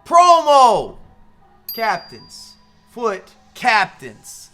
Promo captains, FUT captains.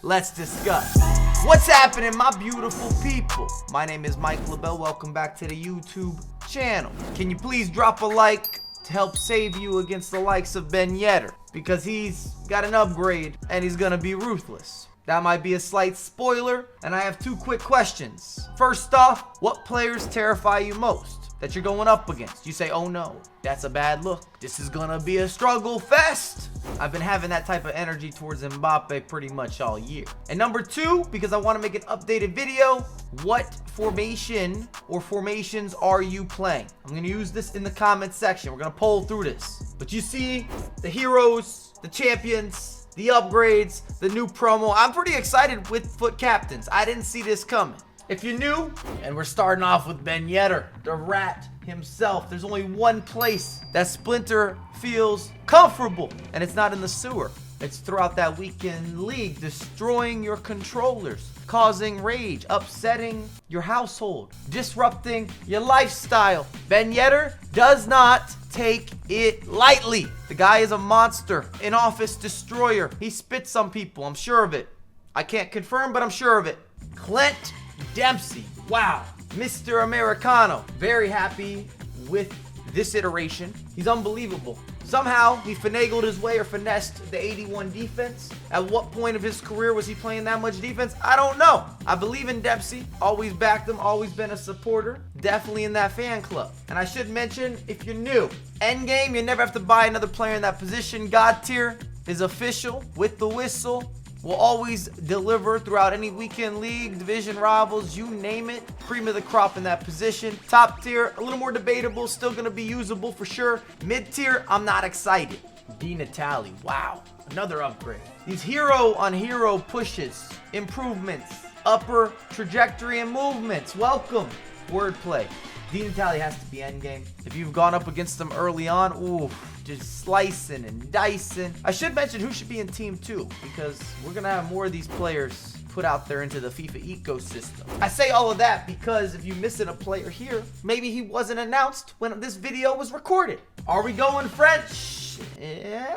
Let's discuss. What's happening, my beautiful people? My name is LaBelle. Welcome back to the YouTube channel. Can you please drop a like to help save you against the likes of Ben Yedder? Because he's got an upgrade and he's gonna be ruthless. That might be a slight spoiler, and I have two quick questions. First off, what players terrify you most that you're going up against? You say, oh no, that's a bad look. This is gonna be a struggle fest. I've been having that type of energy towards Mbappe pretty much all year. And number two, because I want to make an updated video, what formation or formations are you playing? I'm gonna use this in the comment section. We're gonna poll through this. But you see the heroes, the champions, the upgrades, the new promo. I'm pretty excited with FUT captains. I didn't see this coming. If you're new, and we're starting off with Ben Yedder, the rat himself, there's only one place that Splinter feels comfortable, and it's not in the sewer. It's throughout that weekend league, destroying your controllers, causing rage, upsetting your household, disrupting your lifestyle. Ben Yedder does not take it lightly. The guy is a monster, an office destroyer. He spits on people, I'm sure of it. I can't confirm, but I'm sure of it. Clint Dempsey, wow, Mr. Americano. Very happy with this iteration. He's unbelievable. Somehow he finagled his way or finessed the 81 defense. At what point of his career was he playing that much defense? I don't know. I believe in Dempsey. Always backed him. Always been a supporter. Definitely in that fan club. And I should mention, if you're new, endgame, you never have to buy another player in that position. God tier is official with the whistle. Will always deliver throughout any weekend league, division rivals, you name it. Cream of the crop in that position. Top tier, a little more debatable, still gonna be usable for sure. Mid tier, I'm not excited. Di Natale, wow, another upgrade. These hero on hero pushes, improvements, upper trajectory and movements. Welcome, wordplay. Di Natale has to be endgame. If you've gone up against them early on, ooh, just slicing and dicing. I should mention who should be in team 2, because we're gonna have more of these players put out there into the FIFA ecosystem. I say all of that because if you're missing a player here, maybe he wasn't announced when this video was recorded. Are we going French? Yeah,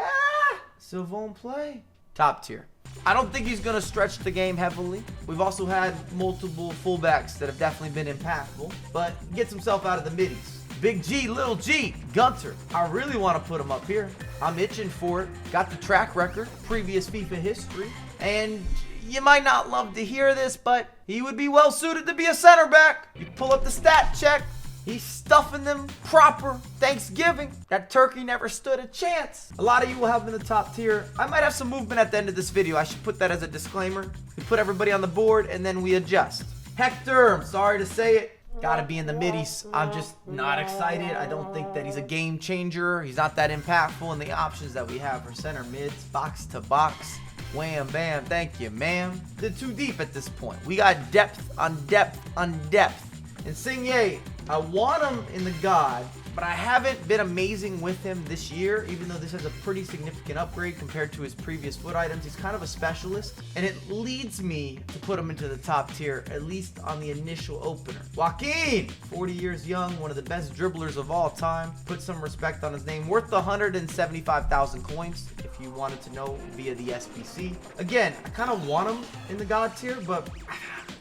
Sylvain play. Top tier. I don't think he's gonna stretch the game heavily. We've also had multiple fullbacks that have definitely been impactful, but gets himself out of the middies. Big G, little G, Gunter. I really want to put him up here. I'm itching for it. Got the track record, previous FIFA history, and you might not love to hear this, but he would be well suited to be a center back. You pull up the stat check. He's stuffing them proper. Thanksgiving. That turkey never stood a chance. A lot of you will have him in the top tier. I might have some movement at the end of this video. I should put that as a disclaimer. We put everybody on the board and then we adjust. Hector, I'm sorry to say it. Gotta be in the middies. I'm just not excited. I don't think that he's a game changer. He's not that impactful, and the options that we have are center mids, box to box. Wham, bam, thank you, ma'am. They're too deep at this point. We got depth on depth on depth. And Signé, I want him in the God, but I haven't been amazing with him this year, even though this is a pretty significant upgrade compared to his previous FUT items. He's kind of a specialist, and it leads me to put him into the top tier, at least on the initial opener. Joaquin, 40 years young, one of the best dribblers of all time. Put some respect on his name. Worth 175,000 coins, if you wanted to know via the SBC. Again, I kind of want him in the God tier, but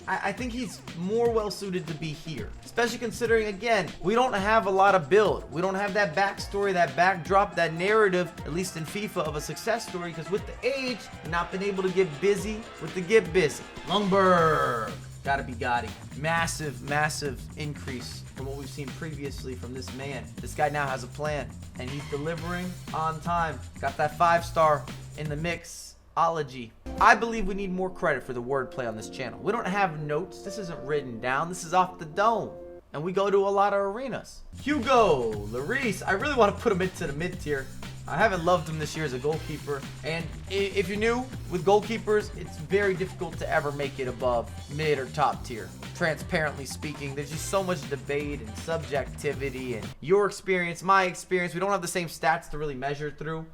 I think he's more well suited to be here, especially considering, again, we don't have a lot of build. We don't have that backstory, that backdrop, that narrative, at least in FIFA, of a success story, because with the age, not been able to get busy with the get busy. Lundberg, gotta be Gotti. Massive, massive increase from what we've seen previously from this man. This guy now has a plan, and he's delivering on time. Got that 5-star in the mix. Ology. I believe we need more credit for the wordplay on this channel. We don't have notes. This isn't written down. This is off the dome. And we go to a lot of arenas. Hugo Lloris. I really want to put him into the mid tier. I haven't loved him this year as a goalkeeper. And if you're new with goalkeepers, it's very difficult to ever make it above mid or top tier. Transparently speaking, there's just so much debate and subjectivity and your experience, my experience. We don't have the same stats to really measure through.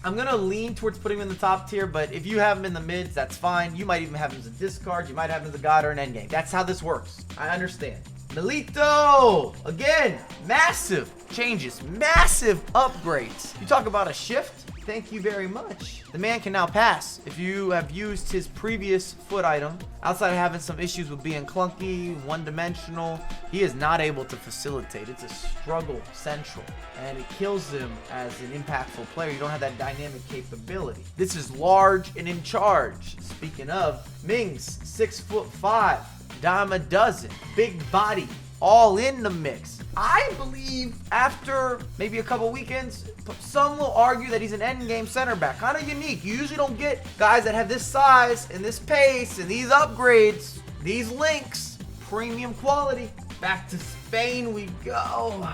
I'm going to lean towards putting him in the top tier, but if you have him in the mids, that's fine. You might even have him as a discard. You might have him as a god or an endgame. That's how this works. I understand. Milito, again, massive changes, massive upgrades. You talk about a shift? Thank you very much. The man can now pass. If you have used his previous FUT item, outside of having some issues with being clunky, one-dimensional, he is not able to facilitate. It's a struggle central, and it kills him as an impactful player. You don't have that dynamic capability. This is large and in charge. Speaking of, Mings, 6'5", dime a dozen, big body, all in the mix. I believe after maybe a couple weekends, some will argue that he's an endgame center back. Kind of unique. You usually don't get guys that have this size and this pace and these upgrades, these links, premium quality. Back to Spain we go.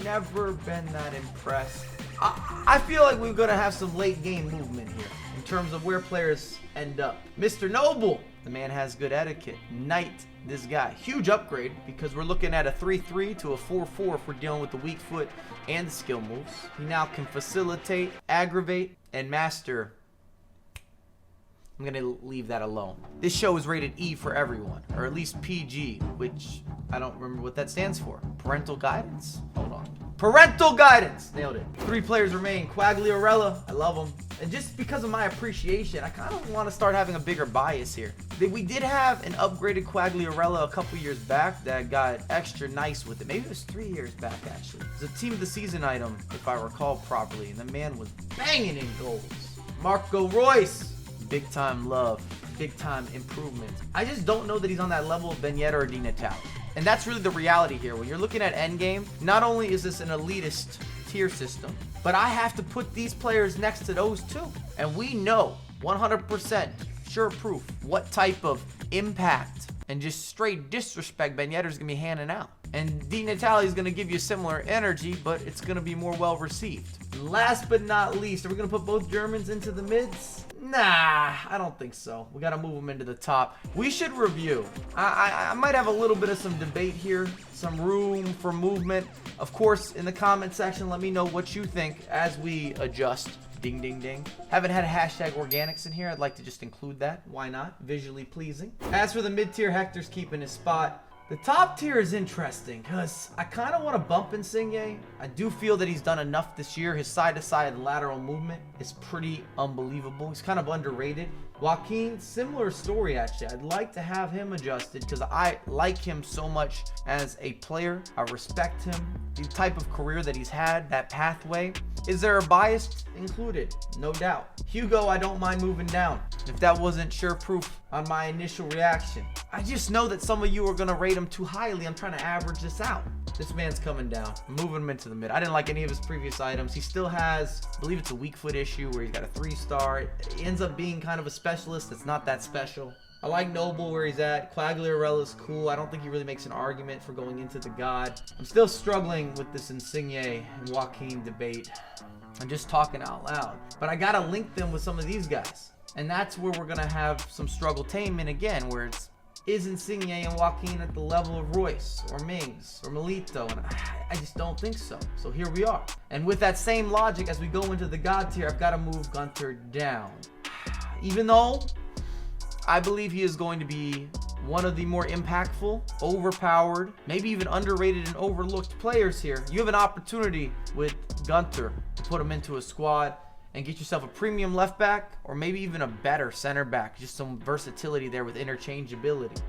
Never been that impressed. I feel like we're going to have some late game movement here in terms of where players end up. Mr. Noble, the man has good etiquette. Knight, this guy. Huge upgrade because we're looking at a 3-3 to a 4-4 if we're dealing with the weak foot and the skill moves. He now can facilitate, aggravate, and master. I'm going to leave that alone. This show is rated E for everyone, or at least PG, which I don't remember what that stands for. Parental guidance? Hold on. Parental guidance! Nailed it. 3 players remain. Quagliarella, I love him. And just because of my appreciation, I kind of want to start having a bigger bias here. We did have an upgraded Quagliarella a couple years back that got extra nice with it. Maybe it was 3 years back, actually. It was a team of the season item, if I recall properly, and the man was banging in goals. Marco Reus, big time love, big time improvement. I just don't know that he's on that level of Ben Yedder or Di Natale. And that's really the reality here. When you're looking at endgame, not only is this an elitist tier system, but I have to put these players next to those two. And we know 100% sure proof what type of impact and just straight disrespect Ben Yedder's gonna be handing out. And Di Natale is gonna give you similar energy, but it's gonna be more well received. Last but not least, are we gonna put both Germans into the mids? Nah, I don't think so. We gotta move them into the top. We should review. I might have a little bit of some debate here, some room for movement. Of course, in the comment section, let me know what you think as we adjust. Ding, ding, ding. Haven't had a hashtag organics in here. I'd like to just include that. Why not? Visually pleasing. As for the mid-tier, Hector's keeping his spot. The top tier is interesting because I kind of want to bump Insigne. I do feel that he's done enough this year. His side-to-side lateral movement is pretty unbelievable. He's kind of underrated. Joaquin, similar story actually. I'd like to have him adjusted because I like him so much as a player. I respect him. The type of career that he's had, that pathway. Is there a bias included? No doubt. Hugo, I don't mind moving down. If that wasn't sure proof on my initial reaction. I just know that some of you are going to rate him too highly. I'm trying to average this out. This man's coming down. I'm moving him into the mid. I didn't like any of his previous items. He still has, I believe it's a weak foot issue where he's got a 3-star. It ends up being kind of a specialist that's not that special. I like Noble where he's at. Quagliarella's cool. I don't think he really makes an argument for going into the God. I'm still struggling with this Insigne and Joaquin debate. I'm just talking out loud. But I got to link them with some of these guys. And that's where we're going to have some struggle-tainment again, where it's, is Insigne and Joaquin at the level of Royce or Mings or Milito? And I just don't think so. So here we are. And with that same logic, as we go into the God tier, I've got to move Gunter down. Even though I believe he is going to be one of the more impactful, overpowered, maybe even underrated and overlooked players here. You have an opportunity with Gunter to put him into a squad and get yourself a premium left back or maybe even a better center back. Just some versatility there with interchangeability.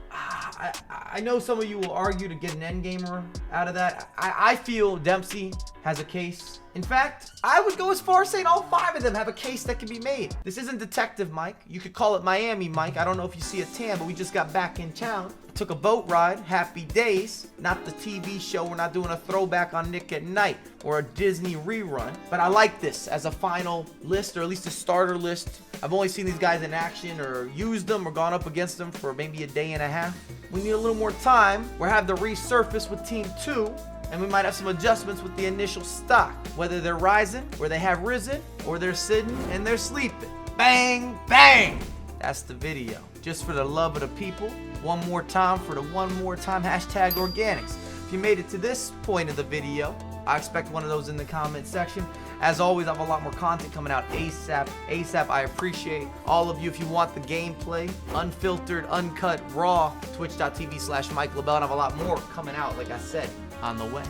I know some of you will argue to get an end gamer out of that. I feel Dempsey has a case. In fact, I would go as far as saying all 5 of them have a case that can be made. This isn't Detective Mike. You could call it Miami Mike. I don't know if you see a tan, but we just got back in town. Took a boat ride. Happy days. Not the TV show. We're not doing a throwback on Nick at Night or a Disney rerun. But I like this as a final list, or at least a starter list. I've only seen these guys in action or used them or gone up against them for maybe a day and a half. We need a little more time. We'll have the resurface with Team 2. And we might have some adjustments with the initial stock. Whether they're rising, or they have risen, or they're sitting and they're sleeping. Bang, bang! That's the video. Just for the love of the people. One more time for the one more time hashtag organics. If you made it to this point of the video, I expect one of those in the comment section. As always, I have a lot more content coming out ASAP. I appreciate all of you. If you want the gameplay, unfiltered, uncut, raw, twitch.tv/Mike LaBelle. And I have a lot more coming out, like I said, on the way.